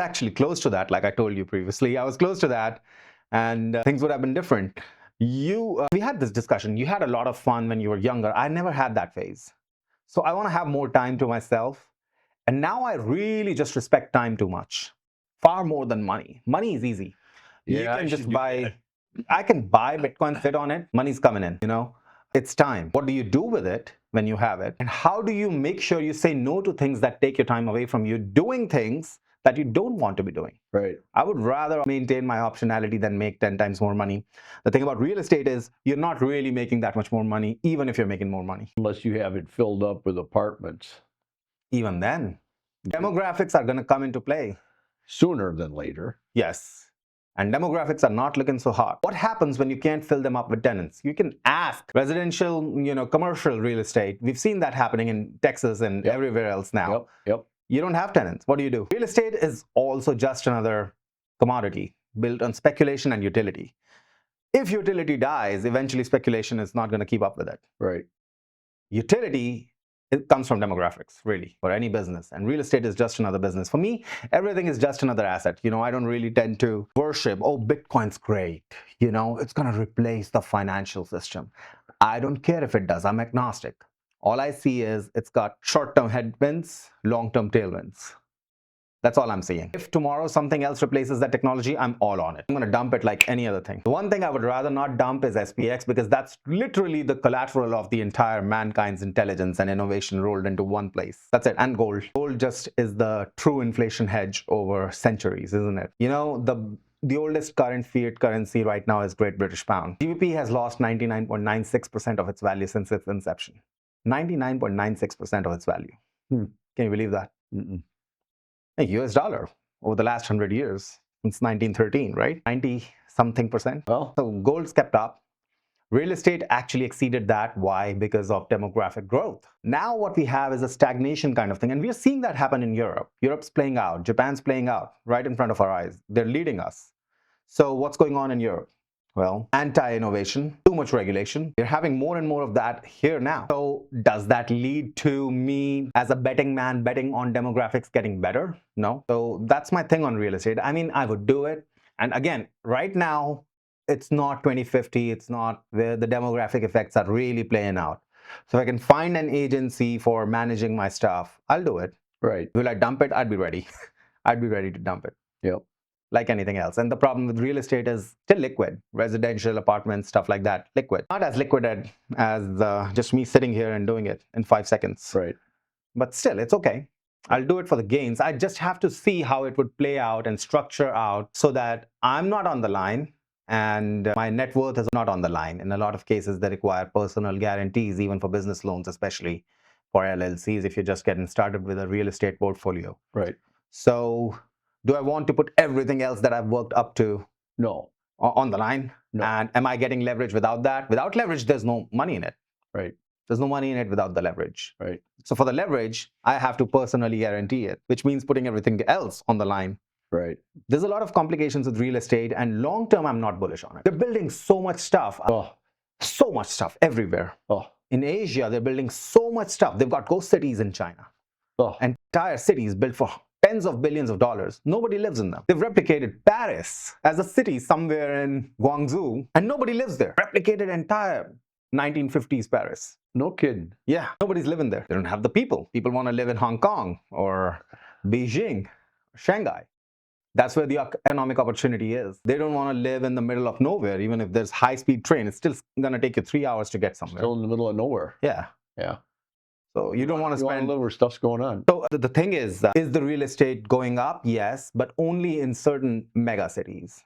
actually close to that, like I told you previously. I was close to that, and things would have been different. We had this discussion. You had a lot of fun when you were younger. I never had that phase. So I want to have more time to myself. And now I really just respect time too much, far more than money. Money is easy. You Yeah, can just buy, I can buy Bitcoin, sit on it, money's coming in, It's time. What do you do with it when you have it? And how do you make sure you say no to things that take your time away from you, doing things that you don't want to be doing? Right. I would rather maintain my optionality than make 10 times more money. The thing about real estate is you're not really making that much more money, even if you're making more money. Unless you have it filled up with apartments. Even then, demographics are going to come into play. Sooner than later. Yes. And demographics are not looking so hot. What happens when you can't fill them up with tenants? You can ask residential, commercial real estate. We've seen that happening in Texas and everywhere else now. Yep. You don't have tenants. What do? Real estate is also just another commodity built on speculation and utility. If utility dies, eventually speculation is not going to keep up with it. Right. Utility, it comes from demographics, really, for any business. And real estate is just another business. For me, everything is just another asset. I don't really tend to worship, oh, Bitcoin's great. It's going to replace the financial system. I don't care if it does. I'm agnostic. All I see is it's got short-term headwinds, long-term tailwinds. That's all I'm seeing. If tomorrow something else replaces that technology, I'm all on it. I'm going to dump it like any other thing. The one thing I would rather not dump is SPX, because that's literally the collateral of the entire mankind's intelligence and innovation rolled into one place. That's it. And gold. Gold just is the true inflation hedge over centuries, isn't it? The oldest current fiat currency right now is Great British Pound. GBP has lost 99.96% of its value since its inception. 99.96% of its value. Can you believe that? A US dollar over the last 100 years, since 1913, right? 90 something percent. Well, so gold's kept up. Real estate actually exceeded that. Why? Because of demographic growth. Now what we have is a stagnation kind of thing. And we're seeing that happen in Europe. Europe's playing out. Japan's playing out right in front of our eyes. They're leading us. So what's going on in Europe? Well, anti-innovation, too much regulation. You're having more and more of that here now. So does that lead to me as a betting man betting on demographics getting better? No. So that's my thing on real estate. I mean, I would do it. And again, right now, it's not 2050. It's not where the demographic effects are really playing out. So if I can find an agency for managing my stuff, I'll do it. Right. Will I dump it? I'd be ready. I'd be ready to dump it. Yep. Like anything else. And the problem with real estate is still liquid. Residential apartments, stuff like that, liquid. Not as liquid as just me sitting here and doing it in 5 seconds. Right. But still, it's okay. I'll do it for the gains. I just have to see how it would play out and structure out so that I'm not on the line and my net worth is not on the line. In a lot of cases, they require personal guarantees, even for business loans, especially for LLCs, if you're just getting started with a real estate portfolio. Right. So do I want to put everything else that I've worked up to on the line? No. And am I getting leverage without that? Without leverage, there's no money in it. Right. There's no money in it without the leverage. Right. So for the leverage, I have to personally guarantee it, which means putting everything else on the line. Right. There's a lot of complications with real estate, and long term, I'm not bullish on it. They're building so much stuff. So much stuff everywhere. In Asia, they're building so much stuff. They've got ghost cities in China. Entire cities built for tens of billions of dollars. Nobody lives in them. They've replicated Paris as a city somewhere in Guangzhou, and nobody lives there. Replicated entire 1950s Paris. No kidding. Yeah, nobody's living there. They don't have the people. People want to live in Hong Kong or Beijing, or Shanghai. That's where the economic opportunity is. They don't want to live in the middle of nowhere. Even if there's high-speed train, it's still going to take you 3 hours to get somewhere. Still in the middle of nowhere. Yeah. Yeah. So you don't want to spend... You want to live where stuff's going on. So the thing is the real estate going up? Yes, but only in certain mega cities.